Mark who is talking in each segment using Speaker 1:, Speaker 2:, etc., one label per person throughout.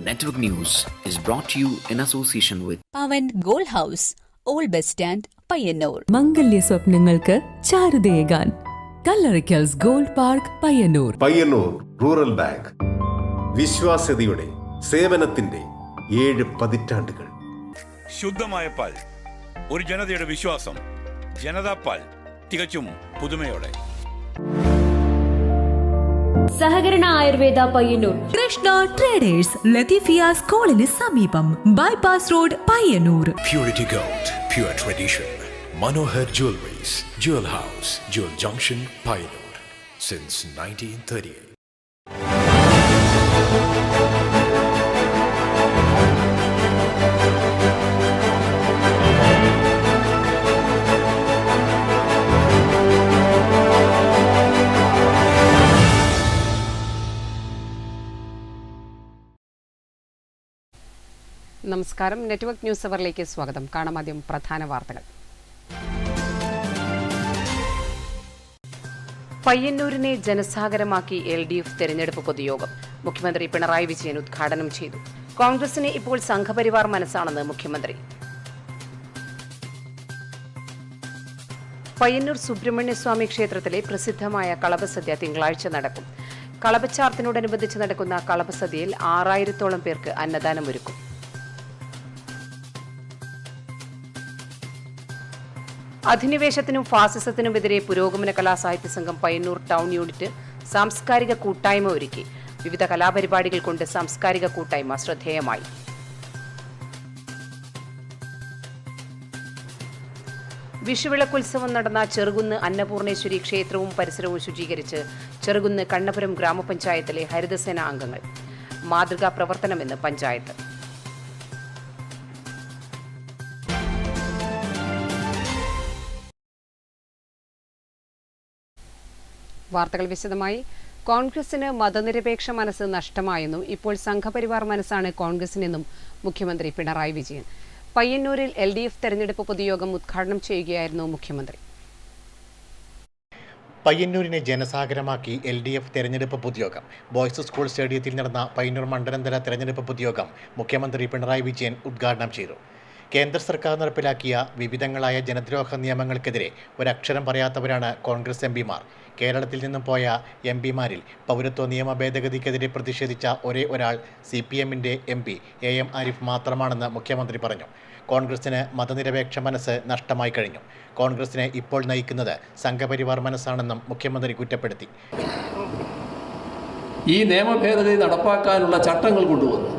Speaker 1: Network News is brought to you in association with
Speaker 2: Pavan Gold House, Old Bus Stand, Payyanur.
Speaker 3: മംഗല്യ സ്വപ്നങ്ങൾക്ക് ചാരുതയേകാൻ Kallarikkals gold park Payyanur.
Speaker 4: Payyanur rural bank വിശ്വാസ്യതയുടെ സേവനത്തിന്റെ 7 പതിറ്റാണ്ടുകൾ.
Speaker 5: ശുദ്ധമായ പാൽ, ഒരു ജനതയുടെ വിശ്വാസം. ജനതാ പാൽ, തികച്ചും പുതുമയോടെ.
Speaker 6: സഹകരണ ആയുർവേദ പയ്യന്നൂർ.
Speaker 3: കൃഷ്ണ ട്രേഡേഴ്സ് ലത്തീഫിയ സ്കൂളിന് സമീപം, bypass road, Payyanur.
Speaker 7: Purity Gold, pure tradition. Manohar Jewelries, Jewel House, Jewel Junction, Payyanur, since 1938.
Speaker 8: നമസ്കാരം. നെറ്റ്വർക്ക് ന്യൂസ് അവറിലേക്ക് സ്വാഗതം. കാണാം ആദ്യം പ്രധാന വാർത്തകൾ. പയ്യന്നൂരിനെ ജനസാഗരമാക്കി LDF തെരഞ്ഞെടുപ്പ് പൊതുയോഗം. മുഖ്യമന്ത്രി പിണറായി വിജയൻ ഉദ്ഘാടനം ചെയ്തു. കോൺഗ്രസിന് ഇപ്പോൾ സംഘപരിവാർ മനസ്സാണെന്ന് മുഖ്യമന്ത്രി. പയ്യന്നൂർ സുബ്രഹ്മണ്യസ്വാമി ക്ഷേത്രത്തിലെ പ്രസിദ്ധമായ കളഭസദ്യ തിങ്കളാഴ്ച നടക്കും. കളഭച്ചാർത്തിനോടനുബന്ധിച്ച് നടക്കുന്ന കളഭസദ്യയിൽ 6000-ഓളം പേർക്ക് അന്നദാനമൊരുക്കും. അധിനിവേശത്തിനും ഫാസിസത്തിനുമെതിരെ പുരോഗമന കലാസാഹിത്യ സംഘം പയ്യന്നൂർ ടൗൺ യൂണിറ്റ് സാംസ്കാരിക കൂട്ടായ്മ ഒരുക്കി. വിവിധ കലാപരിപാടികൾ കൊണ്ട് സാംസ്കാരിക കൂട്ടായ്മ ശ്രദ്ധേയമായി. വിഷുവിളക്കുത്സവം നടന്ന ചെറുകുന്ന് അന്നപൂർണേശ്വരി ക്ഷേത്രവും പരിസരവും ശുചീകരിച്ച് ചെറുകുന്ന് കണ്ണപുരം ഗ്രാമപഞ്ചായത്തിലെ ഹരിതസേന അംഗങ്ങൾ. മാതൃകാ പ്രവർത്തനമെന്ന് പഞ്ചായത്ത്. വാർത്തകൾ വിശദമായി. കോൺഗ്രസിന് മതനിരപേക്ഷ മനസ്സ് നഷ്ടമായെന്നും ഇപ്പോൾ സംഘപരിവാർ മനസ്സാണ് കോൺഗ്രസിനെന്നും മുഖ്യമന്ത്രി പിണറായി വിജയൻ. പയ്യന്നൂരിൽ LDF തെരഞ്ഞെടുപ്പ് പൊതുയോഗം ഉദ്ഘാടനം ചെയ്യുകയായിരുന്നു മുഖ്യമന്ത്രി.
Speaker 9: പയ്യന്നൂരിനെ ജനസാഗരമാക്കി LDF തെരഞ്ഞെടുപ്പ് പൊതുയോഗം. ബോയ്സ് സ്കൂൾ സ്റ്റേഡിയത്തിൽ നടന്ന പയ്യന്നൂർ മണ്ഡലതല തെരഞ്ഞെടുപ്പ് പൊതുയോഗം മുഖ്യമന്ത്രി പിണറായി വിജയൻ ഉദ്ഘാടനം ചെയ്തു. കേന്ദ്ര സർക്കാർ നടപ്പിലാക്കിയ വിവിധങ്ങളായ ജനദ്രോഹ നിയമങ്ങൾക്കെതിരെ ഒരക്ഷരം പറയാത്തവരാണ് കോൺഗ്രസ് MPമാർ. കേരളത്തിൽ നിന്നും പോയ MPമാരിൽ പൗരത്വ നിയമ ഭേദഗതിക്കെതിരെ പ്രതിഷേധിച്ച ഒരേ ഒരാൾ CPMന്റെ MP AM ആരിഫ് മാത്രമാണെന്ന് മുഖ്യമന്ത്രി പറഞ്ഞു. കോൺഗ്രസിന് മതനിരപേക്ഷ മനസ്സ് നഷ്ടമായി കഴിഞ്ഞു. കോൺഗ്രസിനെ ഇപ്പോൾ നയിക്കുന്നത് സംഘപരിവാർ മനസ്സാണെന്നും മുഖ്യമന്ത്രി കുറ്റപ്പെടുത്തി.
Speaker 10: ഈ നിയമഭേദഗതി നടപ്പാക്കാനുള്ള ചട്ടങ്ങൾ കൊണ്ടുവന്നു.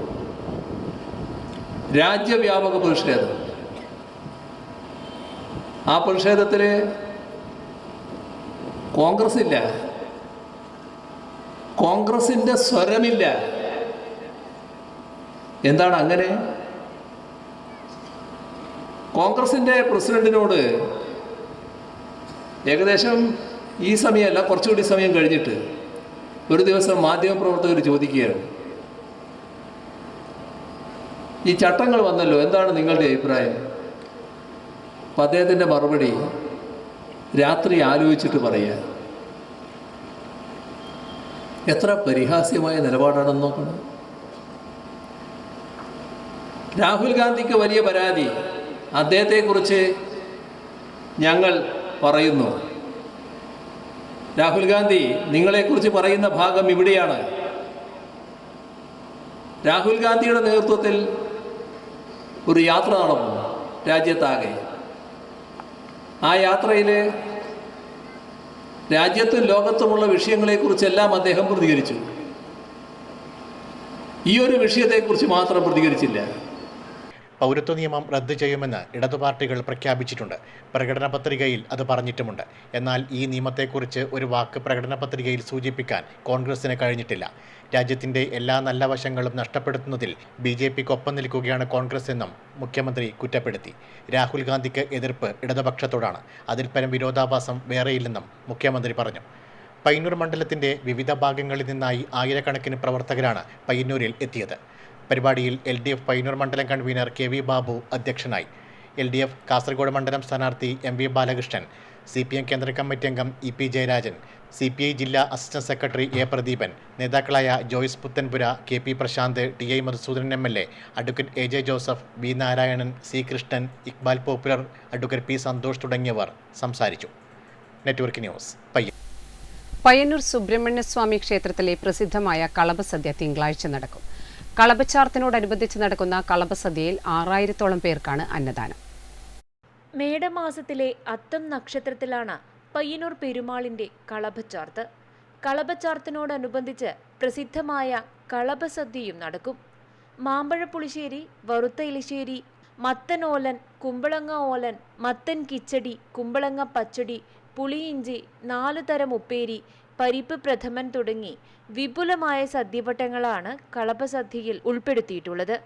Speaker 10: രാജ്യവ്യാപക പ്രതിഷേധം. ആ പ്രതിഷേധത്തിൽ കോൺഗ്രസ് ഇല്ല, കോൺഗ്രസിൻ്റെ സ്വരമില്ല. എന്താണ് അങ്ങനെ? കോൺഗ്രസിൻ്റെ പ്രസിഡന്റിനോട് ഏകദേശം ഈ സമയമല്ല, കുറച്ചുകൂടി സമയം കഴിഞ്ഞിട്ട് ഒരു ദിവസം മാധ്യമപ്രവർത്തകർ ചോദിക്കുകയാണ്, ഈ ചട്ടങ്ങൾ വന്നല്ലോ, എന്താണ് നിങ്ങളുടെ അഭിപ്രായം? അപ്പം അദ്ദേഹത്തിൻ്റെ മറുപടി രാത്രി ആലോചിച്ചിട്ട് പറയുക. എത്ര പരിഹാസ്യമായ നിലപാടാണെന്ന് നോക്കണം. രാഹുൽ ഗാന്ധിക്ക് വലിയ പരാതി, അദ്ദേഹത്തെക്കുറിച്ച് ഞങ്ങൾ പറയുന്നു. രാഹുൽ ഗാന്ധി നിങ്ങളെക്കുറിച്ച് പറയുന്ന ഭാഗം ഇവിടെയാണ്. രാഹുൽ ഗാന്ധിയുടെ നേതൃത്വത്തിൽ ഒരു യാത്ര നടന്നു രാജ്യത്താകെ. ആ യാത്രയിൽ രാജ്യത്തും ലോകത്തുമുള്ള വിഷയങ്ങളെക്കുറിച്ചെല്ലാം അദ്ദേഹം പ്രതികരിച്ചു. ഈ ഒരു വിഷയത്തെക്കുറിച്ച് മാത്രം പ്രതികരിച്ചില്ല.
Speaker 9: പൗരത്വ നിയമം റദ്ദു ചെയ്യുമെന്ന് ഇടതു പാർട്ടികൾ പ്രഖ്യാപിച്ചിട്ടുണ്ട്. പ്രകടന പത്രികയിൽ അത് പറഞ്ഞിട്ടുമുണ്ട്. എന്നാൽ ഈ നിയമത്തെക്കുറിച്ച് ഒരു വാക്ക് പ്രകടന പത്രികയിൽ സൂചിപ്പിക്കാൻ കോൺഗ്രസിന് കഴിഞ്ഞിട്ടില്ല. രാജ്യത്തിൻ്റെ എല്ലാ നല്ല വശങ്ങളും നഷ്ടപ്പെടുത്തുന്നതിൽ BJPക്കൊപ്പം നിൽക്കുകയാണ് കോൺഗ്രസ് എന്നും മുഖ്യമന്ത്രി കുറ്റപ്പെടുത്തി. രാഹുൽ ഗാന്ധിക്ക് എതിർപ്പ് ഇടതുപക്ഷത്തോടാണ്, അതിൽ പരം വിരോധാഭാസം വേറെയില്ലെന്നും മുഖ്യമന്ത്രി പറഞ്ഞു. പയ്യന്നൂർ മണ്ഡലത്തിൻ്റെ വിവിധ ഭാഗങ്ങളിൽ നിന്നായി ആയിരക്കണക്കിന് പ്രവർത്തകരാണ് പയ്യന്നൂരിൽ എത്തിയത്. പരിപാടിയിൽ LDF പയ്യന്നൂർ മണ്ഡലം കൺവീനർ KV ബാബു അധ്യക്ഷനായി. LDF കാസർഗോഡ് മണ്ഡലം സ്ഥാനാർത്ഥി MV ബാലകൃഷ്ണൻ, CPM കേന്ദ്ര കമ്മിറ്റി അംഗം EP ജയരാജൻ, CPI ജില്ലാ അസിസ്റ്റന്റ് സെക്രട്ടറി A പ്രദീപൻ, നേതാക്കളായ Joyce Puthanpura, KP Prashanth, TI Madhusoodanan MLA, advocate AJ Joseph, B Narayanan, C Krishnan, Iqbal Popular, advocate P Santhosh തുടങ്ങിയവർ സംസാരിച്ചു. നെറ്റ്വർക്ക് ന്യൂസ്
Speaker 8: പയ്യന്നൂർ സുബ്രഹ്മണ്യസ്വാമി ക്ഷേത്രത്തിലെ പ്രസിദ്ധമായ കളഭസദ്യ തിങ്കളാഴ്ച നടക്കും. കളഭച്ചാർത്തിനോടനുബന്ധിച്ച് നടക്കുന്ന കളഭസദ്യയിൽ 6000-ഓളം പേർക്കാണ് അന്നദാനം.
Speaker 6: മേടമാസത്തിലെ അത്തം നക്ഷത്രത്തിലാണ് പയ്യന്നൂർ പെരുമാളിന്റെ കളഭച്ചാർത്ത്. കളഭച്ചാർത്തിനോടനുബന്ധിച്ച് പ്രസിദ്ധമായ കളഭസദ്യയും നടക്കും. മാമ്പഴ പുളിശ്ശേരി, വറുത്ത ഇലിശ്ശേരി, മത്തൻ ഓലൻ, കുമ്പളങ്ങ ഓലൻ, മത്തൻ കിച്ചടി, കുമ്പളങ്ങ പച്ചടി, പുളിയിഞ്ചി, 4 തരം ഉപ്പേരി, പരിപ്പ് പ്രഥമൻ തുടങ്ങി വിപുലമായ സദ്യവട്ടങ്ങളാണ് കളഭസദ്യയിൽ ഉൾപ്പെടുത്തിയിട്ടുള്ളത്.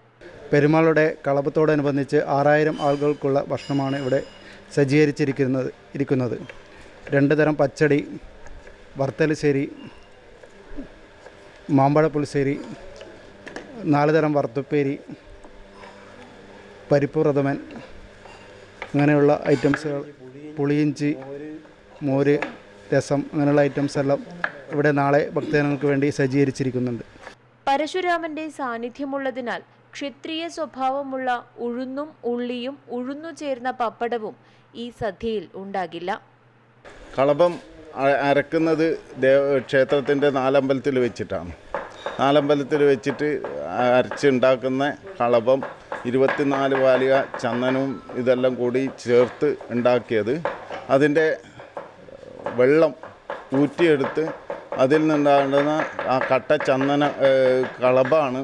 Speaker 11: പെരുമാളുടെ കളഭത്തോടനുബന്ധിച്ച് 6000 ആളുകൾക്കുള്ള ഭക്ഷണമാണ് ഇവിടെ സജ്ജീകരിച്ചിരിക്കുന്നത്. 2 തരം പച്ചടി, വറുത്തലിശ്ശേരി, മാമ്പഴ പുളിശ്ശേരി, 4 തരം വറുത്തുപ്പേരി, പരിപ്പ് പ്രഥമൻ, അങ്ങനെയുള്ള ഐറ്റംസുകൾ, പുളിയിഞ്ചി, മോര്, രസം, അങ്ങനെയുള്ള ഐറ്റംസ് എല്ലാം ഇവിടെ നാളെ ഭക്തജനങ്ങൾക്ക് വേണ്ടി സജ്ജീകരിച്ചിരിക്കുന്നുണ്ട്.
Speaker 6: പരശുരാമന്റെ സാന്നിധ്യമുള്ളതിനാൽ ക്ഷത്രിയ സ്വഭാവമുള്ള ഉഴുന്നും ഉള്ളിയും ഉഴുന്നു ചേർന്ന പപ്പടവും ഈ സദ്യയിൽ ഉണ്ടാകില്ല.
Speaker 12: കളഭം അരക്കുന്നത് ക്ഷേത്രത്തിൻ്റെ 4 അമ്പലത്തിൽ വെച്ചിട്ടാണ്. 4 അമ്പലത്തിൽ വെച്ചിട്ട് അരച്ചുണ്ടാക്കുന്ന കളഭം 24 വാലിക ചന്ദനവും ഇതെല്ലാം കൂടി ചേർത്ത് ഉണ്ടാക്കിയത്. അതിൻ്റെ വെള്ളം ഊറ്റിയെടുത്ത് അതിൽ നിന്നുണ്ടാകുന്ന ആ കട്ട ചന്ദന കളഭാണ്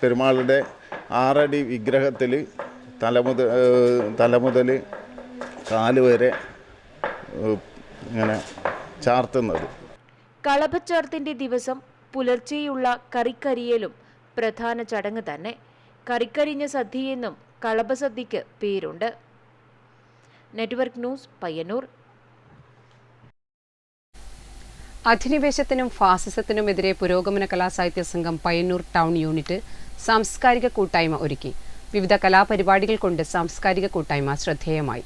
Speaker 12: പെരുമാളുടെ 6 അടി വിഗ്രഹത്തിൽ തല മുതൽ കാല് വരെ ഇങ്ങനെ ചാർത്തുന്നത്.
Speaker 6: കളഭച്ചാർത്തിന്റെ ദിവസം പുലർച്ചെയുള്ള കറിക്കരിയലും പ്രധാന ചടങ്ങ് തന്നെ. കറിക്കരിഞ്ഞ സദ്യയെന്നും കളഭസദ്യക്ക് പേരുണ്ട്. Network news Payyanur.
Speaker 8: അധിനിവേശത്തിനും ഫാസിസത്തിനുമെതിരെ പുരോഗമന കലാസാഹിത്യ സംഘം പയ്യന്നൂർ ടൗൺ യൂണിറ്റ് സാംസ്കാരിക കൂട്ടായ്മ ഒരുക്കി. വിവിധ കലാപരിപാടികൾ കൊണ്ട് സാംസ്കാരിക കൂട്ടായ്മ ശ്രദ്ധേയമായി.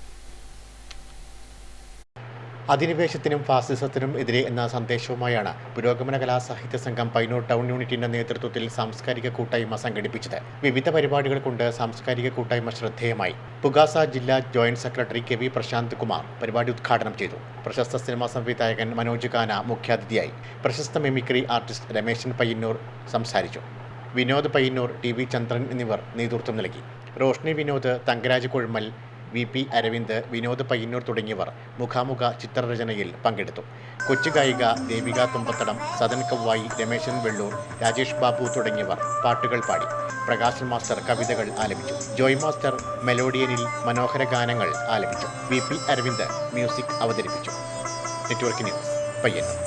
Speaker 9: അധിനിവേശത്തിനും ഫാസിസത്തിനും എതിരെ എന്ന സന്ദേശവുമായാണ് പുരോഗമന കലാസാഹിത്യ സംഘം പയ്യന്നൂർ ടൗൺ യൂണിറ്റിന്റെ നേതൃത്വത്തിൽ സാംസ്കാരിക കൂട്ടായ്മ സംഘടിപ്പിച്ചത്. വിവിധ പരിപാടികൾ കൊണ്ട് സാംസ്കാരിക കൂട്ടായ്മ ശ്രദ്ധേയമായി. പുഗാസ ജില്ലാ joint secretary KV Prashanth Kumar പരിപാടി ഉദ്ഘാടനം ചെയ്തു. പ്രശസ്ത സിനിമാ സംവിധായകൻ മനോജ് ഖാന മുഖ്യാതിഥിയായി. പ്രശസ്ത മിമിക്രി ആർട്ടിസ്റ്റ് രമേശൻ പയ്യന്നൂർ സംസാരിച്ചു. വിനോദ് പയ്യന്നൂർ, TV ചന്ദ്രൻ എന്നിവർ നേതൃത്വം നൽകി. റോഷ്നി വിനോദ്, തങ്കരാജ് കൊഴുമൽ, VP അരവിന്ദ്, വിനോദ് പയ്യന്നൂർ തുടങ്ങിയവർ മുഖാമുഖ ചിത്രരചനയിൽ പങ്കെടുത്തു. കൊച്ചു ഗായിക ദേവിക തുമ്പത്തടം, സദൻ കവ്വായി, രമേശൻ വെള്ളൂർ, രാജേഷ് ബാബു തുടങ്ങിയവർ പാട്ടുകൾ പാടി. പ്രകാശൻ മാസ്റ്റർ കവിതകൾ ആലപിച്ചു. ജോയ് മാസ്റ്റർ മെലോഡിയനിൽ മനോഹര ഗാനങ്ങൾ ആലപിച്ചു. VP അരവിന്ദ് മ്യൂസിക് അവതരിപ്പിച്ചു. Network news Payyanur.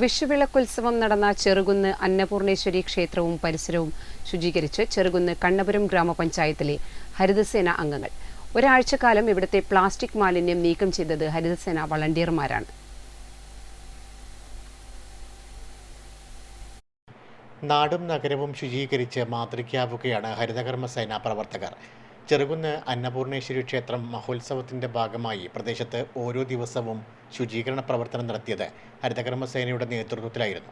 Speaker 8: വിഷുവിളക്കുത്സവം നടന്ന ചെറുകുന്ന് അന്നപൂർണേശ്വരി ക്ഷേത്രവും പരിസരവും ശുചീകരിച്ച് ചെറുകുന്ന് കണ്ണപുരം ഗ്രാമപഞ്ചായത്തിലെ ഹരിതസേന അംഗങ്ങൾ. ഒരാഴ്ചക്കാലം ഇവിടുത്തെ പ്ലാസ്റ്റിക് മാലിന്യം നീക്കം ചെയ്തത് ഹരിതസേന വളണ്ടിയർമാരാണ്.
Speaker 9: നാടും നഗരവും ശുചീകരിച്ച് മാതൃകയാവുകയാണ് ഹരിതകർമ്മസേന പ്രവർത്തകർ. ചെറുകുന്ന് അന്നപൂർണേശ്വരി ക്ഷേത്രം മഹോത്സവത്തിൻ്റെ ഭാഗമായി പ്രദേശത്ത് ഓരോ ദിവസവും ശുചീകരണ പ്രവർത്തനം നടത്തിയത് ഹരിതകർമ്മസേനയുടെ നേതൃത്വത്തിലായിരുന്നു.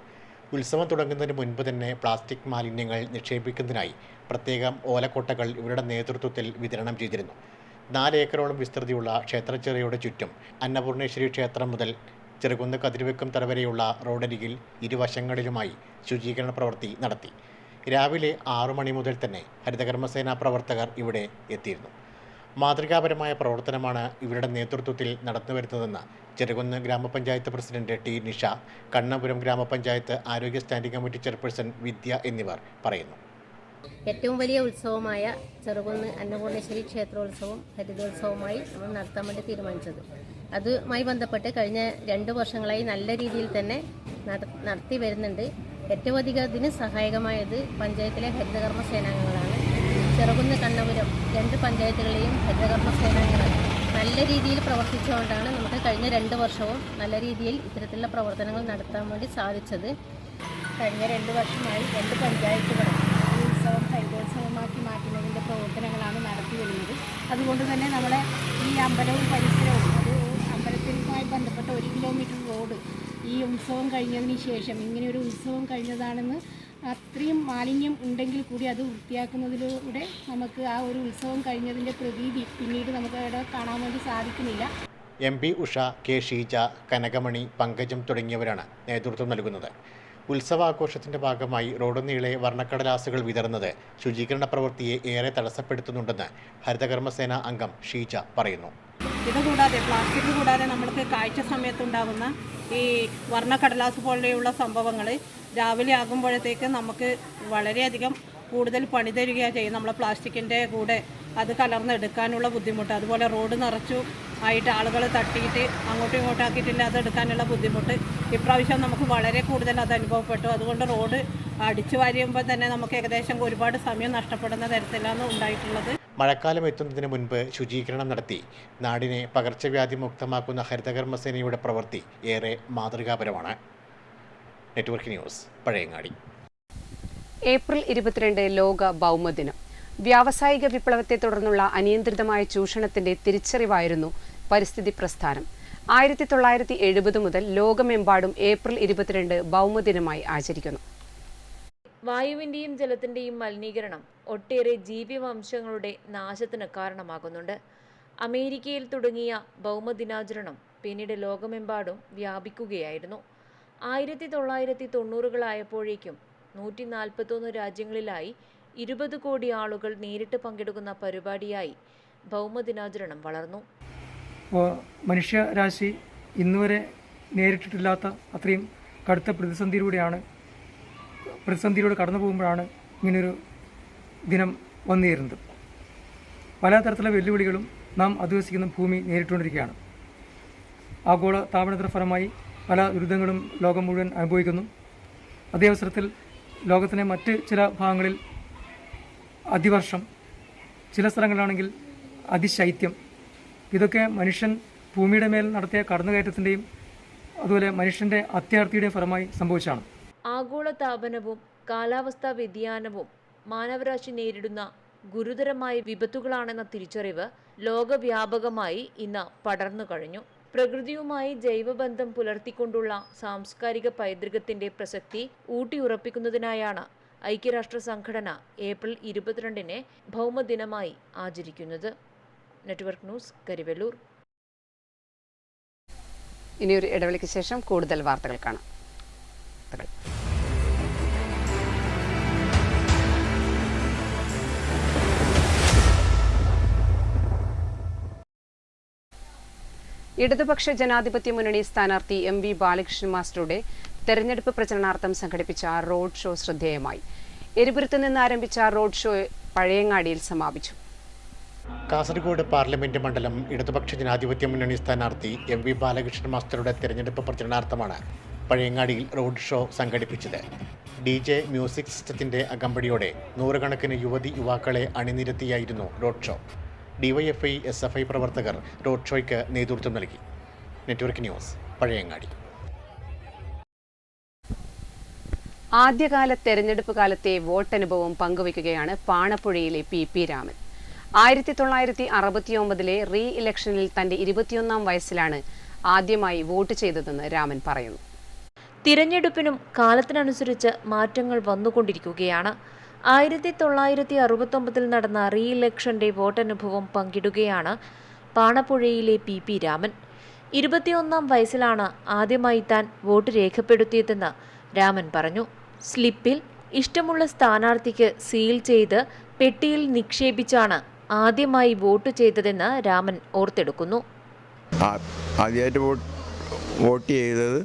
Speaker 9: ഉത്സവം തുടങ്ങുന്നതിന് മുൻപ് തന്നെ പ്ലാസ്റ്റിക് മാലിന്യങ്ങൾ നിക്ഷേപിക്കുന്നതിനായി പ്രത്യേകം ഓലക്കൊട്ടകൾ ഇവരുടെ നേതൃത്വത്തിൽ വിതരണം ചെയ്തിരുന്നു. 4 ഏക്കറോളം വിസ്തൃതിയുള്ള ക്ഷേത്രച്ചിറയുടെ ചുറ്റും അന്നപൂർണേശ്വരി ക്ഷേത്രം മുതൽ ചെറുകുന്ന് കതിർവെക്കും തറ വരെയുള്ള റോഡരികിൽ ഇരുവശങ്ങളിലുമായി ശുചീകരണ പ്രവൃത്തി നടത്തി. രാവിലെ 6 മണി മുതൽ തന്നെ ഹരിതകർമ്മസേന പ്രവർത്തകർ ഇവിടെ എത്തിയിരുന്നു. മാതൃകാപരമായ പ്രവർത്തനമാണ് ഇവരുടെ നേതൃത്വത്തിൽ നടന്നുവരുന്നതെന്ന് ചെറുകുന്ന് ഗ്രാമപഞ്ചായത്ത് പ്രസിഡന്റ് T നിഷ, കണ്ണപുരം ഗ്രാമപഞ്ചായത്ത് ആരോഗ്യ സ്റ്റാൻഡിംഗ് കമ്മിറ്റി ചെയർപേഴ്സൺ വിദ്യ എന്നിവർ പറയുന്നു.
Speaker 13: ഏറ്റവും വലിയ ഉത്സവമായ ചെറുകുന്ന് അന്നപൂർണേശ്വരി ക്ഷേത്രോത്സവം ഹരിതോത്സവമായി നമ്മൾ നടത്താൻ വേണ്ടി തീരുമാനിച്ചത്. അതുമായി ബന്ധപ്പെട്ട് കഴിഞ്ഞ 2 വർഷങ്ങളായി നല്ല രീതിയിൽ തന്നെ നടത്തി വരുന്നുണ്ട്. ഏറ്റവും അധികം അതിന് സഹായകമായത് പഞ്ചായത്തിലെ ഹരിതകർമ്മ സേനാംഗങ്ങളാണ്. ചെറുകുന്ന് കണ്ണപുരം 2 പഞ്ചായത്തുകളെയും ഹരിതകർമ്മ സേനാംഗങ്ങൾ നല്ല രീതിയിൽ പ്രവർത്തിച്ചുകൊണ്ടാണ് നമുക്ക് കഴിഞ്ഞ 2 വർഷവും നല്ല രീതിയിൽ ഇത്തരത്തിലുള്ള പ്രവർത്തനങ്ങൾ നടത്താൻ വേണ്ടി സാധിച്ചത്. കഴിഞ്ഞ 2 വർഷമായി 2 പഞ്ചായത്തുകളും ഈ ഉത്സവം ഹരിതോത്സവമാക്കി മാറ്റുന്നതിൻ്റെ പ്രവർത്തനങ്ങളാണ് നടത്തി വരുന്നത്. അതുകൊണ്ട് തന്നെ നമ്മളെ ഈ അമ്പലവും പരിസരവും അത് അമ്പലത്തിനുമായി ബന്ധപ്പെട്ട 1 കിലോമീറ്റർ റോഡ് ഈ ഉത്സവം കഴിഞ്ഞതിന് ശേഷം ഇങ്ങനെയൊരു ഉത്സവം കഴിഞ്ഞതാണെന്ന് അത്രയും മാലിന്യം ഉണ്ടെങ്കിൽ കൂടി അത് വൃത്തിയാക്കുന്നതിലൂടെ നമുക്ക് ആ ഒരു ഉത്സവം കഴിഞ്ഞതിൻ്റെ പ്രതീതി പിന്നീട് നമുക്ക് അവിടെ കാണാൻ വേണ്ടി സാധിക്കുന്നില്ല.
Speaker 9: MP ഉഷ, K ഷീജ, കനകമണി, പങ്കജം തുടങ്ങിയവരാണ് നേതൃത്വം നൽകുന്നത്. ഉത്സവാഘോഷത്തിന്റെ ഭാഗമായി റോഡ് നീളെ വർണ്ണക്കടലാസുകൾ വിതറുന്നത് ശുചീകരണ പ്രവൃത്തിയെ ഏറെ തടസ്സപ്പെടുത്തുന്നുണ്ടെന്ന് ഹരിതകർമ്മസേന അംഗം ഷീജ പറയുന്നു.
Speaker 14: ഇതുകൂടാതെ പ്ലാസ്റ്റിക് കൂടാതെ നമ്മൾക്ക് കാഴ്ച സമയത്തുണ്ടാകുന്ന ഈ വർണ്ണക്കടലാസ് പോലെയുള്ള സംഭവങ്ങൾ രാവിലെ ആകുമ്പോഴത്തേക്ക് നമുക്ക് വളരെയധികം കൂടുതൽ പണി തരികയാണ് ചെയ്യും. നമ്മൾ പ്ലാസ്റ്റിക്കിൻ്റെ കൂടെ അത് കലർന്നെടുക്കാനുള്ള ബുദ്ധിമുട്ട്, അതുപോലെ റോഡ് നിറച്ചു ആയിട്ട് ആളുകൾ തട്ടിയിട്ട് അങ്ങോട്ടും ഇങ്ങോട്ടും ആക്കിയിട്ടില്ല അതെടുക്കാനുള്ള ബുദ്ധിമുട്ട് ഇപ്രാവശ്യം നമുക്ക് വളരെ കൂടുതൽ അത് അനുഭവപ്പെട്ടു. അതുകൊണ്ട് റോഡ് അടിച്ചു വാരിയുമ്പോൾ തന്നെ നമുക്ക് ഏകദേശം ഒരുപാട് സമയം നഷ്ടപ്പെടുന്ന തരത്തിലാണ് ഉണ്ടായിട്ടുള്ളത്.
Speaker 9: മഴക്കാലം എത്തുന്നതിന് മുൻപ് ശുചീകരണം നടത്തി നാടിനെ പകർച്ചവ്യാധി മുക്തമാക്കുന്ന ഹരിതകർമ്മസേനയുടെ പ്രവൃത്തി ഏറെ മാതൃകാപരമാണ്. Network news, Pazhayangadi.
Speaker 8: ഏപ്രിൽ 22 ലോക ഭൗമദിനം. വ്യാവസായിക വിപ്ലവത്തെ തുടർന്നുള്ള അനിയന്ത്രിതമായ ചൂഷണത്തിന്റെ തിരിച്ചറിവായിരുന്നു പരിസ്ഥിതി പ്രസ്ഥാനം. 1970 മുതൽ ലോകമെമ്പാടും ഏപ്രിൽ 22 ഭൗമദിനമായി ആചരിക്കുന്നു.
Speaker 6: വായുവിൻ്റെയും ജലത്തിൻ്റെയും മലിനീകരണം ഒട്ടേറെ ജീവിവംശങ്ങളുടെ നാശത്തിന് കാരണമാകുന്നുണ്ട്. അമേരിക്കയിൽ തുടങ്ങിയ ഭൗമദിനാചരണം പിന്നീട് ലോകമെമ്പാടും വ്യാപിക്കുകയായിരുന്നു. 1990കളായപ്പോഴേക്കും 141 രാജ്യങ്ങളിലായി 20 കോടി ആളുകൾ നേരിട്ട് പങ്കെടുക്കുന്ന പരിപാടിയായി ഭൗമദിനാചരണം വളർന്നു.
Speaker 15: മനുഷ്യരാശി ഇന്നുവരെ നേരിട്ടിട്ടില്ലാത്ത അത്രയും കടുത്ത പ്രതിസന്ധിയിലൂടെ കടന്നു പോകുമ്പോഴാണ് ഇങ്ങനൊരു ദിനം വന്നു ചേരുന്നത്. പല തരത്തിലുള്ള വെല്ലുവിളികളും നാം അധിവസിക്കുന്ന ഭൂമി നേരിട്ടുകൊണ്ടിരിക്കുകയാണ്. ആഗോള താപനത്തിന്റെ ഫലമായി പല ദുരിതങ്ങളും ലോകം മുഴുവൻ അനുഭവിക്കുന്നു. അതേ അവസരത്തിൽ ലോകത്തിലെ മറ്റ് ചില ഭാഗങ്ങളിൽ അതിവർഷം, ചില സ്ഥലങ്ങളിലാണെങ്കിൽ അതിശൈത്യം, ഇതൊക്കെ മനുഷ്യൻ ഭൂമിയുടെ മേൽ നടത്തിയ കടന്നുകയറ്റത്തിൻ്റെയും അതുപോലെ മനുഷ്യൻ്റെ അത്യാർത്തിയുടെയും ഫലമായി സംഭവിച്ചാണ്.
Speaker 6: ആഗോള താപനവും കാലാവസ്ഥാ വ്യതിയാനവും മാനവരാശി നേരിടുന്ന ഗുരുതരമായ വിപത്തുകളാണെന്ന തിരിച്ചറിവ് ലോകവ്യാപകമായി ഇന്ന് പടർന്നു കഴിഞ്ഞു. പ്രകൃതിയുമായി ജൈവബന്ധം പുലർത്തിക്കൊണ്ടുള്ള സാംസ്കാരിക പൈതൃകത്തിന്റെ പ്രസക്തി ഊട്ടിയുറപ്പിക്കുന്നതിനായാണ് ഐക്യരാഷ്ട്ര സംഘടന ഏപ്രിൽ 22 ഭൗമദിനമായി ആചരിക്കുന്നത്. Network news, Karivellur.
Speaker 8: ഇനിയൊരു ഇടവേളയ്ക്ക് ശേഷം കൂടുതൽ വാർത്തകൾ കാണാം. ഇടതുപക്ഷ ജനാധിപത്യ മുന്നണി സ്ഥാനാർത്ഥി MV ബാലകൃഷ്ണൻ മാസ്റ്ററുടെ തെരഞ്ഞെടുപ്പ് പ്രചരണാർത്ഥം സംഘടിപ്പിച്ച റോഡ് ഷോ ശ്രദ്ധേയമായി. എരിപുരത്ത് നിന്ന് ആരംഭിച്ച റോഡ് ഷോ പഴയങ്ങാടിയിൽ സമാപിച്ചു.
Speaker 9: കാസർഗോഡ് പാർലമെന്റ് മണ്ഡലം ഇടതുപക്ഷ ജനാധിപത്യ മുന്നണി സ്ഥാനാർത്ഥി MV ബാലകൃഷ്ണൻ മാസ്റ്ററുടെ തെരഞ്ഞെടുപ്പ് പ്രചരണാർത്ഥമാണ് പഴയങ്ങാടിയിൽ റോഡ് ഷോ സംഘടിപ്പിച്ചത്. DJ മ്യൂസിക് സിസ്റ്റത്തിന്റെ അകമ്പടിയോടെ നൂറുകണക്കിന് യുവാക്കളെ അണിനിരത്തിയായിരുന്നു റോഡ് ഷോ. DYFI SFI പ്രവർത്തകർ റോഡ് ഷോയ്ക്ക് നേതൃത്വം നൽകി. Network news, Pazhayangadi.
Speaker 8: ആദ്യകാല തെരഞ്ഞെടുപ്പ് കാലത്തെ വോട്ടനുഭവം പങ്കുവയ്ക്കുകയാണ് പാണപ്പുഴയിലെ PP രാമൻ. 1969 റീ ഇലക്ഷനിൽ തന്റെ 21ാം വയസ്സിലാണ് ആദ്യമായി വോട്ട് ചെയ്തതെന്ന് രാമൻ പറയുന്നു.
Speaker 6: തിരഞ്ഞെടുപ്പിനും കാലത്തിനനുസരിച്ച് മാറ്റങ്ങൾ വന്നുകൊണ്ടിരിക്കുകയാണ്. 1969 നടന്ന റീ ഇലക്ഷന്റെ വോട്ടനുഭവം പങ്കിടുകയാണ് പാണപ്പുഴയിലെ PP രാമൻ. 21ാം വയസ്സിലാണ് ആദ്യമായി താൻ വോട്ട് രേഖപ്പെടുത്തിയതെന്ന് രാമൻ പറഞ്ഞു. സ്ലിപ്പിൽ ഇഷ്ടമുള്ള സ്ഥാനാർത്ഥിക്ക് സീൽ ചെയ്ത് പെട്ടിയിൽ നിക്ഷേപിച്ചാണ് ആദ്യമായി വോട്ട് ചെയ്തതെന്ന് രാമൻ ഓർത്തെടുക്കുന്നു.
Speaker 16: ആദ്യമായിട്ട് വോട്ട് ചെയ്തത്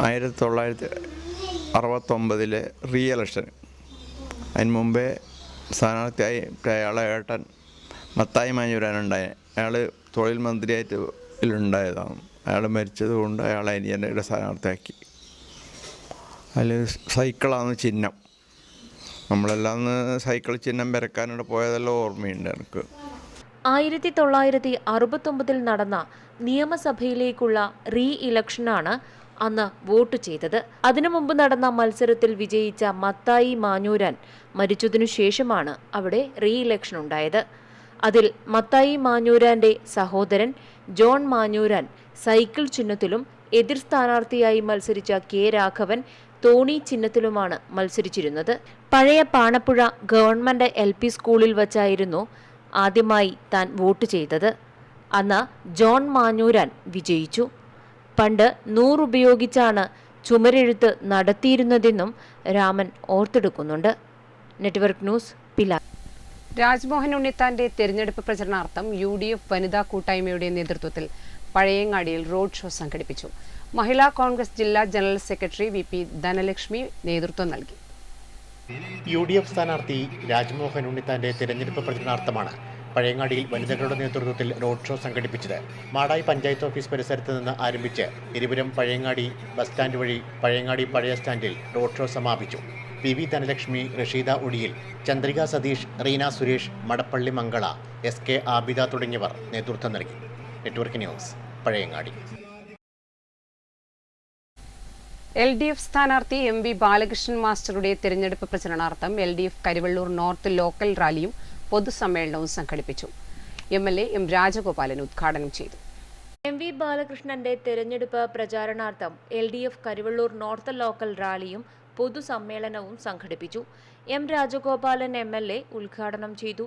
Speaker 16: 1969 റീ ഇലക്ഷൻ. അതിന് മുമ്പേ സ്ഥാനാർത്ഥിയായി അയാളെ ഏട്ടൻ മത്തായി മാഞ്ഞൂരാനുണ്ടായ അയാൾ തൊഴിൽ മന്ത്രിയായിട്ട് ഉണ്ടായതാണ്. അയാൾ മരിച്ചത് കൊണ്ട് അയാളെ അനിയൻ്റെ സ്ഥാനാർത്ഥിയാക്കി. അതിൽ സൈക്കിളാണ് ചിഹ്നം. നമ്മളെല്ലാം സൈക്കിൾ ചിഹ്നം വരക്കാനിവിടെ പോയതെല്ലാം ഓർമ്മയുണ്ട് എനിക്ക്.
Speaker 6: 1969 നടന്ന നിയമസഭയിലേക്കുള്ള റീ ഇലക്ഷനാണ് അന്ന് വോട്ട് ചെയ്തത്. അതിനു മുമ്പ് നടന്ന മത്സരത്തിൽ വിജയിച്ച മത്തായി മാഞ്ഞൂരാൻ മരിച്ചതിനു ശേഷമാണ് അവിടെ റീ ഇലക്ഷൻ ഉണ്ടായത്. അതിൽ മത്തായി മാഞ്ഞൂരാന്റെ സഹോദരൻ ജോൺ മാഞ്ഞൂരാൻ സൈക്കിൾ ചിഹ്നത്തിലും എതിർ സ്ഥാനാർത്ഥിയായി മത്സരിച്ച കെ രാഘവൻ തോണി ചിഹ്നത്തിലുമാണ് മത്സരിച്ചിരുന്നത്. പഴയ പാണപ്പുഴ ഗവൺമെന്റ് LP സ്കൂളിൽ വച്ചായിരുന്നു ആദ്യമായി താൻ വോട്ട് ചെയ്തത്. അന്ന് ജോൺ മാഞ്ഞൂരാൻ വിജയിച്ചു. പണ്ട് 100 ഉപയോഗിച്ചാണ് ചുമരെഴുത്ത് നടത്തിയിരുന്നതെന്നും രാമൻ ഓർത്തെടുക്കുന്നുണ്ട്. Network news, Pila.
Speaker 8: രാജ്മോഹൻ ഉണ്ണിത്താന്റെ തെരഞ്ഞെടുപ്പ് പ്രചരണാർത്ഥം UDF വനിതാ കൂട്ടായ്മയുടെ നേതൃത്വത്തിൽ പഴയങ്ങാടിയിൽ റോഡ് ഷോ സംഘടിപ്പിച്ചു. മഹിളാ കോൺഗ്രസ് ജില്ലാ ജനറൽ സെക്രട്ടറി VP ധനലക്ഷ്മി നേതൃത്വം നൽകി.
Speaker 9: UDF സ്ഥാനാർത്ഥി രാജ്മോഹൻ ഉണ്ണിത്താന്റെ തെരഞ്ഞെടുപ്പ് പ്രചരണാർത്ഥമാണ് പഴയങ്ങാടിയിൽ വനിതകളുടെ നേതൃത്വത്തിൽ റോഡ് ഷോ സംഘടിപ്പിച്ചത്. മാടായി പഞ്ചായത്ത് ഓഫീസ് പരിസരത്ത് നിന്ന് ആരംഭിച്ച് ഇരുപുരം പഴയങ്ങാടി ബസ് സ്റ്റാൻഡ് വഴി പഴയങ്ങാടി പഴയ സ്റ്റാൻഡിൽ റോഡ് ഷോ സമാപിച്ചു. PV ധനലക്ഷ്മി, റഷീദ ഉടിയിൽ, ചന്ദ്രിക സതീഷ്, റീന സുരേഷ്, മടപ്പള്ളി മംഗള, SK ആബിദ തുടങ്ങിയവർ നേതൃത്വം നൽകി. Network news, Pazhayangadi.
Speaker 8: LDF സ്ഥാനാർത്ഥി MV ബാലകൃഷ്ണൻ മാസ്റ്ററുടെ തെരഞ്ഞെടുപ്പ് പ്രചരണാർത്ഥം LDF കരിവള്ളൂർ നോർത്ത് ലോക്കൽ റാലിയും പൊതുസമ്മേളനവും സംഘടിപ്പിച്ചു. MLA M രാജഗോപാലൻ ഉദ്ഘാടനം ചെയ്തു.
Speaker 6: MV ബാലകൃഷ്ണന്റെ തെരഞ്ഞെടുപ്പ് പ്രചാരണാർത്ഥം LDF കരിവള്ളൂർ നോർത്ത് ലോക്കൽ റാലിയും പൊതുസമ്മേളനവും സംഘടിപ്പിച്ചു. M രാജഗോപാലൻ MLA ഉദ്ഘാടനം ചെയ്തു.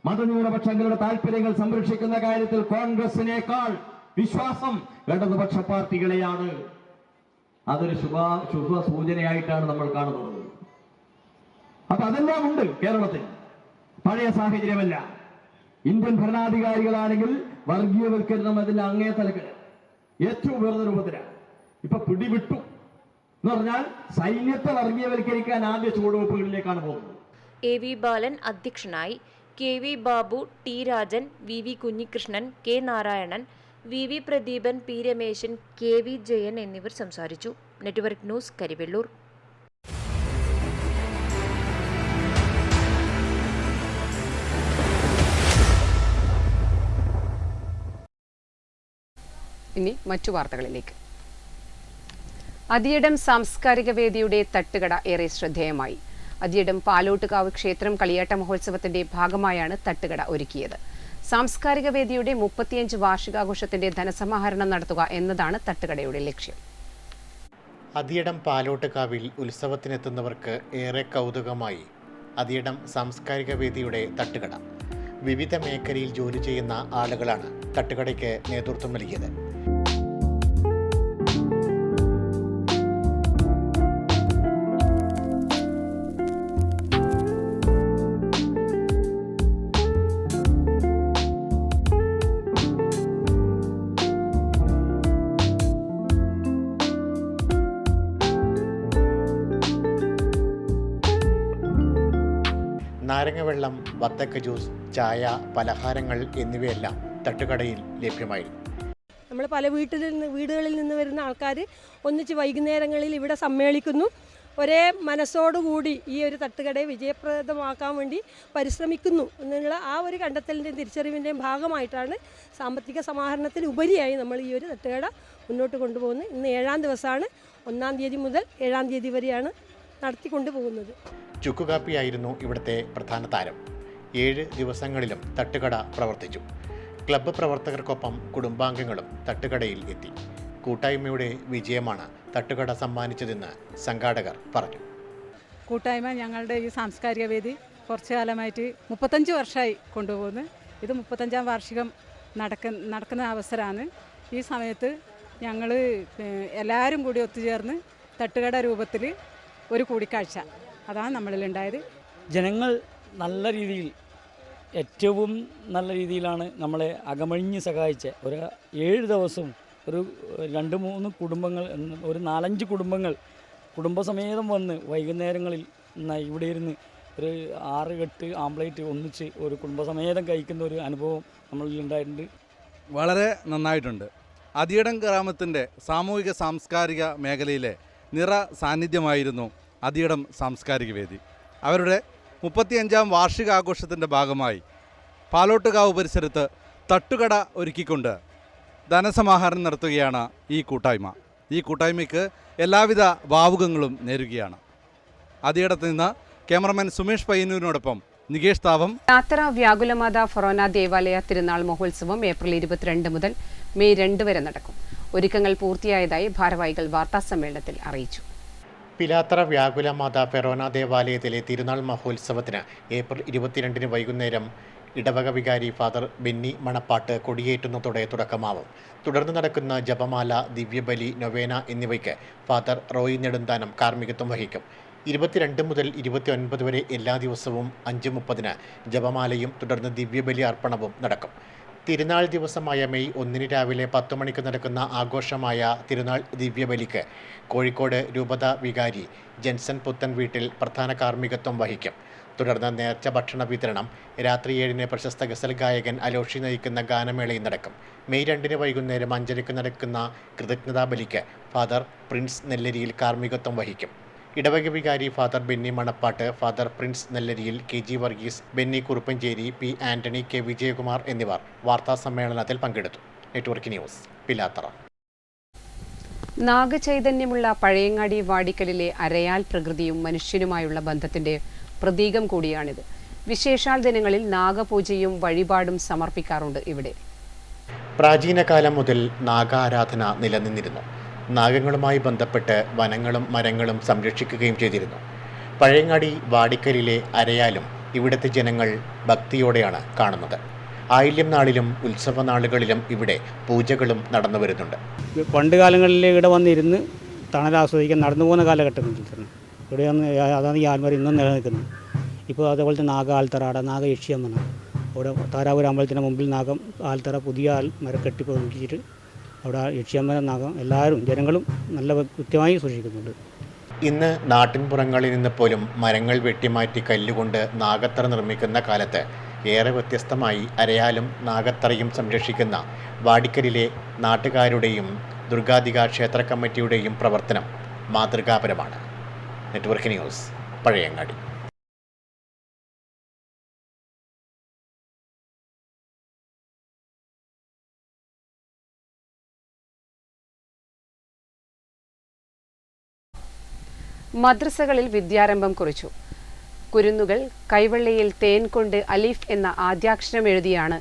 Speaker 17: മതന്യൂനപക്ഷങ്ങളുടെ താൽപര്യങ്ങൾ സംരക്ഷിക്കുന്ന കാര്യത്തിൽ കോൺഗ്രസിനേക്കാൾ വിശ്വാസം ഇടതുപക്ഷ പാർട്ടികളെയാണ്. അതൊരു ശുഭ സൂചനയായിട്ടാണ് നമ്മൾ കാണുന്നത്. അപ്പൊ അതെല്ലാം ഉണ്ട് കേരളത്തിൽ. പഴയ സാഹചര്യമല്ല. ഇന്ത്യൻ ഭരണാധികാരികളാണെങ്കിൽ വർഗീയവൽക്കരണം അതിന്റെ അങ്ങേ തലക്ക് ഏറ്റവും ഉയർന്ന രൂപത്തിലാണ്. ഇപ്പൊ പിടിവിട്ടു എന്ന് പറഞ്ഞാൽ സൈന്യത്തെ വർഗീയവൽക്കരിക്കാൻ ആദ്യ ചുവടുവെപ്പുകളിലേക്കാണ് പോകുന്നത്.
Speaker 6: AV ബാലൻ അധ്യക്ഷനായി. KV Babu, T Rajan, VV Kunhikrishnan, K Narayanan, VV Pradeepan, P Rameshan, KV Jayan എന്നിവർ സംസാരിച്ചു. Network news, Karivellur.
Speaker 8: ഇനി മറ്റു വാർത്തകളിലേക്ക്. അതിയടം സാംസ്കാരിക വേദിയുടെ തട്ടുകട ഏറെ ശ്രദ്ധേയമായി. അതിയടം പാലോട്ടുകാവ് ക്ഷേത്രം കളിയാട്ട മഹോത്സവത്തിന്റെ ഭാഗമായാണ് തട്ടുകട ഒരുക്കിയത്. സാംസ്കാരിക വേദിയുടെ 35 വാർഷികാഘോഷത്തിന്റെ ധനസമാഹരണം നടത്തുക എന്നതാണ് തട്ടുകടയുടെ ലക്ഷ്യം.
Speaker 9: അതിയടം പാലോട്ടുകാവിൽ ഉത്സവത്തിനെത്തുന്നവർക്ക് ഏറെ കൗതുകമായി അതിയടം സാംസ്കാരിക വേദിയുടെ തട്ടുകട. വിവിധ മേഖലയിൽ ജോലി ചെയ്യുന്ന ആളുകളാണ് തട്ടുകടയ്ക്ക് നേതൃത്വം നൽകിയത്. നാരങ്ങവെള്ളം, വത്തക്ക ജ്യൂസ്, ചായ, പലഹാരങ്ങൾ എന്നിവയെല്ലാം തട്ടുകടയിൽ ലഭ്യമായിരുന്നു.
Speaker 18: നമ്മൾ പല വീടുകളിൽ നിന്ന് വരുന്ന ആൾക്കാർ ഒന്നിച്ച് വൈകുന്നേരങ്ങളിൽ ഇവിടെ സമ്മേളിക്കുന്നു. ഒരേ മനസ്സോടുകൂടി ഈ ഒരു തട്ടുകടയെ വിജയപ്രദമാക്കാൻ വേണ്ടി പരിശ്രമിക്കുന്നു എന്നുള്ള ആ ഒരു കണ്ടെത്തലിൻ്റെയും തിരിച്ചറിവിൻ്റെയും ഭാഗമായിട്ടാണ് സാമ്പത്തിക സമാഹരണത്തിന് ഉപരിയായി നമ്മൾ ഈ ഒരു തട്ടുകട മുന്നോട്ട് കൊണ്ടുപോകുന്നത്. ഇന്ന് 7ാം ദിവസമാണ്. 1-ാം തീയതി മുതൽ 7ാം തീയതി വരെയാണ് നടത്തിക്കൊണ്ടുപോകുന്നത്.
Speaker 9: ചുക്കുകാപ്പിയായിരുന്നു ഇവിടുത്തെ പ്രധാന താരം. 7 ദിവസങ്ങളിലും തട്ടുകട പ്രവർത്തിച്ചു. ക്ലബ്ബ് പ്രവർത്തകർക്കൊപ്പം കുടുംബാംഗങ്ങളും തട്ടുകടയിൽ എത്തി. കൂട്ടായ്മയുടെ വിജയമാണ് തട്ടുകട സമ്മാനിച്ചതെന്ന് സംഘാടകർ പറഞ്ഞു.
Speaker 19: കൂട്ടായ്മ ഞങ്ങളുടെ ഈ സാംസ്കാരിക വേദി കുറച്ചു കാലമായിട്ട് 35 വർഷമായി കൊണ്ടുപോകുന്നു. ഇത് 35ാം വാർഷികം നടക്കുന്ന അവസരമാണ്. ഈ സമയത്ത് ഞങ്ങൾ എല്ലാവരും കൂടി ഒത്തുചേർന്ന് തട്ടുകട രൂപത്തിൽ ഒരു കൂടിക്കാഴ്ച അതാണ് നമ്മളിലുണ്ടായത്.
Speaker 20: ജനങ്ങൾ നല്ല രീതിയിൽ, ഏറ്റവും നല്ല രീതിയിലാണ് നമ്മളെ അകമഴിഞ്ഞ് സഹായിച്ച. ഒരു 7 ദിവസവും ഒരു 2-3 കുടുംബങ്ങൾ, ഒരു 4-5 കുടുംബങ്ങൾ കുടുംബസമേതം വന്ന് വൈകുന്നേരങ്ങളിൽ ഇവിടെ ഇരുന്ന് ഒരു 6-8 ആംപ്ലേറ്റ് ഒന്നിച്ച് ഒരു കുടുംബസമേതം കഴിക്കുന്ന ഒരു അനുഭവം നമ്മളിലുണ്ടായിട്ടുണ്ട്.
Speaker 11: വളരെ നന്നായിട്ടുണ്ട്. അതിയടം ഗ്രാമത്തിൻ്റെ സാമൂഹിക സാംസ്കാരിക മേഖലയിലെ നിറ സാന്നിധ്യമായിരുന്നു അതിയടം സാംസ്കാരിക വേദി. അവരുടെ 35ാം വാർഷികാഘോഷത്തിൻ്റെ ഭാഗമായി പാലോട്ടുകാവ് പരിസരത്ത് തട്ടുകട ഒരുക്കിക്കൊണ്ട് ധനസമാഹരണം നടത്തുകയാണ് ഈ കൂട്ടായ്മ. ഈ കൂട്ടായ്മയ്ക്ക് എല്ലാവിധ ഭാവുകങ്ങളും നേരുകയാണ്. ആദ്യയിടത്ത് നിന്ന് ക്യാമറമാൻ സുമേഷ് പയ്യന്നൂരിനോടൊപ്പം നികേഷ് താവം.
Speaker 8: യാത്ര വ്യാകുലമാത ഫൊറോന ദേവാലയ തിരുനാൾ മഹോത്സവം ഏപ്രിൽ 22 മുതൽ മെയ് 2 വരെ നടക്കും. ഒരുക്കങ്ങൾ പൂർത്തിയായതായി ഭാരവാഹികൾ വാർത്താസമ്മേളനത്തിൽ അറിയിച്ചു.
Speaker 9: പിലാത്തറ വ്യാകുലമാത ഫെറോന ദേവാലയത്തിലെ തിരുനാൾ മഹോത്സവത്തിന് ഏപ്രിൽ 22 വൈകുന്നേരം ഇടവക വികാരി ഫാദർ ബെന്നി മണപ്പാട്ട് കൊടിയേറ്റുന്നതോടെ തുടക്കമാവും. തുടർന്ന് നടക്കുന്ന ജപമാല, ദിവ്യബലി, നൊവേന എന്നിവയ്ക്ക് ഫാദർ റോയ് നെടുന്താനം കാർമ്മികത്വം വഹിക്കും. 22 മുതൽ 29 വരെ എല്ലാ ദിവസവും 5:30 ജപമാലയും തുടർന്ന് ദിവ്യബലി അർപ്പണവും നടക്കും. തിരുനാൾ ദിവസമായ മെയ് 1 രാവിലെ 10 മണിക്ക് നടക്കുന്ന ആഘോഷമായ തിരുനാൾ ദിവ്യബലിക്ക് കോഴിക്കോട് രൂപത വികാരി ജെൻസൺ പുത്തൻ വീട്ടിൽ പ്രധാന കാർമ്മികത്വം വഹിക്കും. തുടർന്ന് നേർച്ച ഭക്ഷണ വിതരണം, രാത്രി 7 പ്രശസ്ത ഗസൽ ഗായകൻ അലോഷി നയിക്കുന്ന ഗാനമേളയും നടക്കും. മെയ് 2 വൈകുന്നേരം 5 നടക്കുന്ന കൃതജ്ഞതാ ബലിക്ക് ഫാദർ പ്രിൻസ് നെല്ലരിയിൽ കാർമ്മികത്വം വഹിക്കും. ഇടവക വികാരി father Benny Manappattu, father Prince നെല്ലരിയിൽ, KG Varghese, Benny Kuruppancheri, P Antony, K Vijayakumar എന്നിവർ വാർത്താസമ്മേളനത്തിൽ പങ്കെടുത്തു. Network news, Pilathara.
Speaker 8: നാഗചൈതന്യമുള്ള പഴയങ്ങാടി വാടിക്കലിലെ അരയാൽ പ്രകൃതിയും മനുഷ്യനുമായുള്ള ബന്ധത്തിന്റെ പ്രതീകം കൂടിയാണിത്. വിശേഷാൽ ദിനങ്ങളിൽ നാഗപൂജയും വഴിപാടും സമർപ്പിക്കാറുണ്ട് ഇവിടെ.
Speaker 9: പ്രാചീന കാലം മുതൽ നാഗാരാധന നിലനിന്നിരുന്നു. നാഗങ്ങളുമായി ബന്ധപ്പെട്ട് വനങ്ങളും മരങ്ങളും സംരക്ഷിക്കുകയും ചെയ്തിരുന്നു. പഴയങ്ങാടി വാടിക്കലിലെ അരയാലും ഇവിടുത്തെ ജനങ്ങൾ ഭക്തിയോടെയാണ് കാണുന്നത്. ആയില്യം നാളിലും ഉത്സവ നാളുകളിലും ഇവിടെ പൂജകളും നടന്നു വരുന്നുണ്ട്.
Speaker 21: പണ്ട് കാലങ്ങളിൽ ഇവിടെ വന്നിരുന്ന് തണലാസ്വദിക്കാൻ നടന്നു പോകുന്ന കാലഘട്ടത്തിൽ ഇവിടെ വന്ന് അതാണ് ഈ ആൽമരം ഇന്നും നിലനിൽക്കുന്നത്. ഇപ്പോൾ അതേപോലത്തെ നാഗ ആൽത്തറ, നാഗ യക്ഷിയമ്മന അവിടെ താരാപുരം അമ്പലത്തിന് മുമ്പിൽ നാഗം ആൽത്തറ പുതിയ മരം കെട്ടിപ്പൊതിച്ചിട്ട് അവിടെ യക്ഷിയമ്മ നാഗം എല്ലാവരും ജനങ്ങളും നല്ല കൃത്യമായി സൂക്ഷിക്കുന്നുണ്ട്.
Speaker 9: ഇന്ന് നാട്ടിൻപുറങ്ങളിൽ നിന്ന് പോലും മരങ്ങൾ വെട്ടിമാറ്റി കല്ലുകൊണ്ട് നാഗത്തറ നിർമ്മിക്കുന്ന കാലത്ത് ഏറെ വ്യത്യസ്തമായി അരയാലും നാഗത്തറയും സംരക്ഷിക്കുന്ന വാടിക്കലിലെ നാട്ടുകാരുടെയും ദുർഗാദിക ക്ഷേത്ര കമ്മിറ്റിയുടെയും പ്രവർത്തനം മാതൃകാപരമാണ്. Network news, Pazhayangadi.
Speaker 8: മദ്രസകളിൽ വിദ്യാരംഭം കുറിച്ചു. കുരുന്നുകൾ കൈവെള്ളയിൽ തേൻ കൊണ്ട് അലീഫ് എന്ന ആദ്യാക്ഷരം എഴുതിയാണ്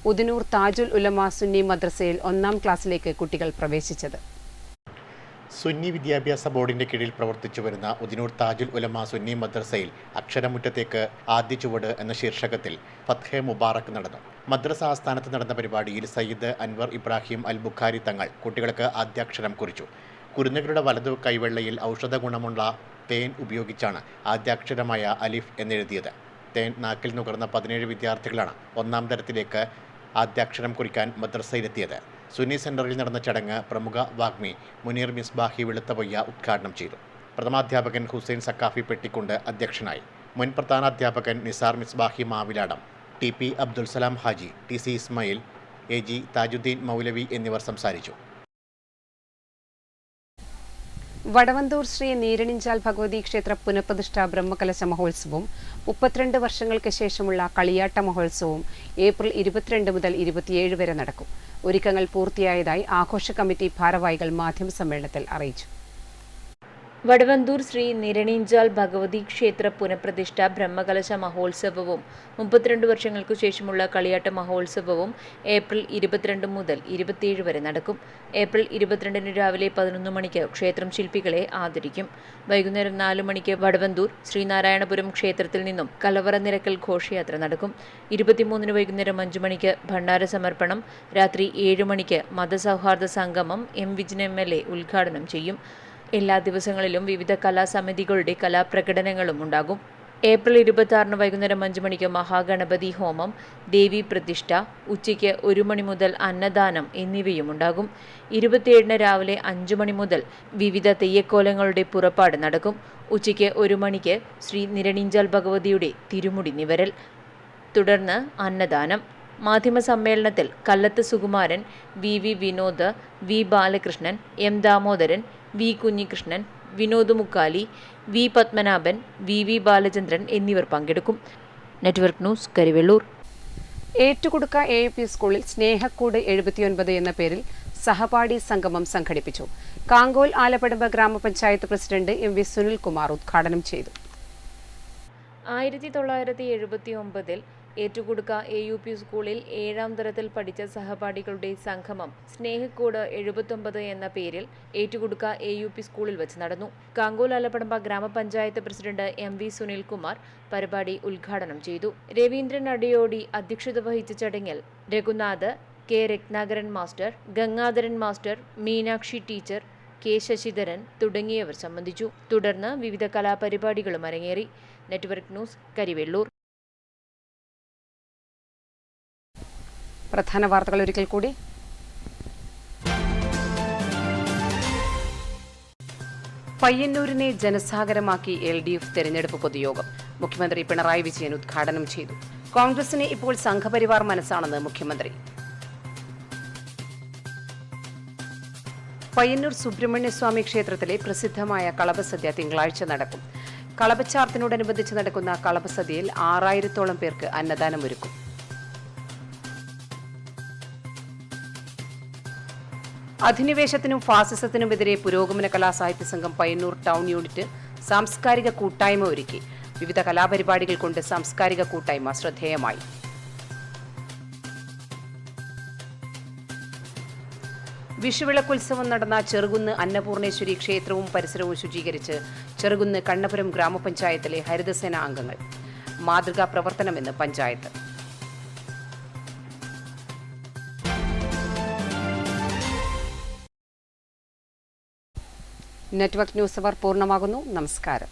Speaker 8: ഉദിനൂർ താജുൽ ഉലമ സുന്നി മദ്രസയിൽ 1ാം ക്ലാസ്സിലേക്ക് കുട്ടികൾ പ്രവേശിച്ചത്.
Speaker 9: സുന്നി വിദ്യാഭ്യാസ ബോർഡിന്റെ കീഴിൽ പ്രവർത്തിച്ചു വരുന്ന ഉദിനൂർ താജുൽ ഉലമ സുന്നി മദ്രസയിൽ അക്ഷരമുറ്റത്തേക്ക് ആദ്യ ചുവട് എന്ന ശീർഷകത്തിൽ ഫത്ഹെ മുബാറക് നടന്നു. മദ്രസ ആസ്ഥാനത്ത് നടന്ന പരിപാടിയിൽ സയ്യിദ് അൻവർ ഇബ്രാഹിം അൽ ബുഖാരി തങ്ങൾ കുട്ടികൾക്ക് ആദ്യാക്ഷരം കുറിച്ചു. കുരുന്നുകളുടെ വലതു കൈവെള്ളയിൽ ഔഷധ ഗുണമുള്ള തേൻ ഉപയോഗിച്ചാണ് ആദ്യാക്ഷരമായ അലിഫ് എന്നെഴുതിയത്. തേൻ നാക്കിൽ നുകർന്ന 17 വിദ്യാർത്ഥികളാണ് 1ാം തരത്തിലേക്ക് ആദ്യാക്ഷരം കുറിക്കാൻ മദ്രസയിലെത്തിയത്. സുന്നി സെന്ററിൽ നടന്ന ചടങ്ങ് പ്രമുഖ വാഗ്മി മുനീർ മിസ്ബാഹി വെളുത്തവയ്യ ഉദ്ഘാടനം ചെയ്തു. പ്രഥമാധ്യാപകൻ ഹുസൈൻ സക്കാഫി പെട്ടിക്കുണ്ട് അധ്യക്ഷനായി. മുൻ പ്രധാനാധ്യാപകൻ Nisar Misbahi Maviladam, TP Abdul Salam Haji, TC Ismail, AG Thajudheen മൗലവി എന്നിവർ സംസാരിച്ചു.
Speaker 8: വടവന്തൂർ ശ്രീ നീരണിഞ്ചാൽ ഭഗവതി ക്ഷേത്ര പുനഃപ്രതിഷ്ഠ ബ്രഹ്മകലശ മഹോത്സവവും 32 വർഷങ്ങൾക്ക് ശേഷമുള്ള കളിയാട്ട മഹോത്സവവും ഏപ്രിൽ 22 മുതൽ 27 വരെ നടക്കും. ഒരുക്കങ്ങൾ പൂർത്തിയായതായി ആഘോഷ കമ്മിറ്റി ഭാരവാഹികൾ മാധ്യമസമ്മേളനത്തിൽ അറിയിച്ചു.
Speaker 6: വടവന്തൂർ ശ്രീ നിരണീഞ്ചാൽ ഭഗവതി ക്ഷേത്ര പുനഃപ്രതിഷ്ഠ ബ്രഹ്മകലശ മഹോത്സവവും 32 വർഷങ്ങൾക്കു ശേഷമുള്ള കളിയാട്ട മഹോത്സവവും ഏപ്രിൽ 22 മുതൽ 27 വരെ നടക്കും. ഏപ്രിൽ 22 രാവിലെ 11 മണിക്ക് ക്ഷേത്രം ശില്പികളെ ആദരിക്കും. വൈകുന്നേരം 4 മണിക്ക് വടവന്തൂർ ശ്രീനാരായണപുരം ക്ഷേത്രത്തിൽ നിന്നും കലവറ നിരക്കൽ ഘോഷയാത്ര നടക്കും. 23 വൈകുന്നേരം 5 മണിക്ക് ഭണ്ഡാര സമർപ്പണം. രാത്രി 7 മണിക്ക് മതസൗഹാർദ്ദ സംഗമം M. വിജിൻ MLA ഉദ്ഘാടനം ചെയ്യും. എല്ലാ ദിവസങ്ങളിലും വിവിധ കലാസമിതികളുടെ കലാപ്രകടനങ്ങളും ഉണ്ടാകും. ഏപ്രിൽ 26 വൈകുന്നേരം 5 മണിക്ക് മഹാഗണപതി ഹോമം, ദേവി പ്രതിഷ്ഠ, ഉച്ചയ്ക്ക് 1 മണി മുതൽ അന്നദാനം എന്നിവയും ഉണ്ടാകും. 27 രാവിലെ 5 മണി മുതൽ വിവിധ തെയ്യക്കോലങ്ങളുടെ പുറപ്പാട് നടക്കും. ഉച്ചയ്ക്ക് 1 മണിക്ക് ശ്രീ നിരണീഞ്ചാൽ ഭഗവതിയുടെ തിരുമുടി നിവരൽ, തുടർന്ന് അന്നദാനം. മാധ്യമസമ്മേളനത്തിൽ Kallath Sukumaran, VV Vinod, V Balakrishnan, M Damodaran, V Kunhikrishnan, Vinod മുക്കാലി, V പത്മനാഭൻ, VV ബാലചന്ദ്രൻ എന്നിവർ പങ്കെടുക്കും. Network news, Karivellur.
Speaker 8: ഏറ്റുകൊടുക്ക AUP സ്കൂളിൽ സ്നേഹക്കൂട് 79 എന്ന പേരിൽ സഹപാഠി സംഗമം സംഘടിപ്പിച്ചു. കാങ്കോൽ ആലപ്പടമ്പ് ഗ്രാമപഞ്ചായത്ത് പ്രസിഡന്റ് MV സുനിൽകുമാർ ഉദ്ഘാടനം ചെയ്തു. 1979 ഏറ്റുകുടുക്ക AUP സ്കൂളിൽ 7ാം തരത്തിൽ പഠിച്ച സഹപാഠികളുടെ സംഗമം സ്നേഹക്കൂട് 79 എന്ന പേരിൽ ഏറ്റുകുടുക്ക AUP സ്കൂളിൽ വെച്ച് നടന്നു. കാങ്കോൽ ആലപ്പടമ്പ ഗ്രാമപഞ്ചായത്ത് പ്രസിഡന്റ് MV സുനിൽകുമാർ പരിപാടി ഉദ്ഘാടനം ചെയ്തു. രവീന്ദ്രൻ അടിയോടി അധ്യക്ഷത വഹിച്ച ചടങ്ങിൽ Raghunath, K. Ratnakaran master, Gangadharan master, Meenakshi teacher, K. Sasidharan തുടങ്ങിയവർ സംബന്ധിച്ചു. തുടർന്ന് വിവിധ കലാപരിപാടികളും അരങ്ങേറി. Network news, Karivellur. പ്രധാന വാർത്തകൾ ഒരിക്കൽ കൂടി. പയ്യന്നൂരിനെ ജനസാഗരമാക്കി LDF തെരഞ്ഞെടുപ്പ് പൊതുയോഗം. മുഖ്യമന്ത്രി പിണറായി വിജയൻ ഉദ്ഘാടനം ചെയ്തു. കോൺഗ്രസിന് ഇപ്പോൾ സംഘപരിവാർ മനസ്സാണെന്ന് മുഖ്യമന്ത്രി. പയ്യന്നൂർ സുബ്രഹ്മണ്യസ്വാമി ക്ഷേത്രത്തിലെ പ്രസിദ്ധമായ കളഭസദ്യ തിങ്കളാഴ്ച നടക്കും. കളഭച്ചാർത്തിനോടനുബന്ധിച്ച് നടക്കുന്ന കളഭസദ്യയിൽ 6000-ഓളം പേർക്ക് അന്നദാനം ഒരുക്കും. അധിനിവേശത്തിനും ഫാസിസത്തിനുമെതിരെ പുരോഗമന കലാസാഹിത്യ സംഘം പയ്യന്നൂർ ടൗൺ യൂണിറ്റ് സാംസ്കാരിക കൂട്ടായ്മ ഒരുക്കി. വിവിധ കലാപരിപാടികൾ കൊണ്ട് സാംസ്കാരിക കൂട്ടായ്മ ശ്രദ്ധേയമായി. വിഷുവിളക്കുത്സവം നടന്ന ചെറുകുന്ന് അന്നപൂർണേശ്വരി ക്ഷേത്രവും പരിസരവും ശുചീകരിച്ച് ചെറുകുന്ന് കണ്ണപുരം ഗ്രാമപഞ്ചായത്തിലെ ഹരിതസേന അംഗങ്ങൾ. മാതൃകാ പ്രവർത്തനമെന്ന് പഞ്ചായത്ത്. നെറ്റ്വർക്ക് ന്യൂസ് അവർ പൂർണ്ണമാകുന്നു. നമസ്കാരം.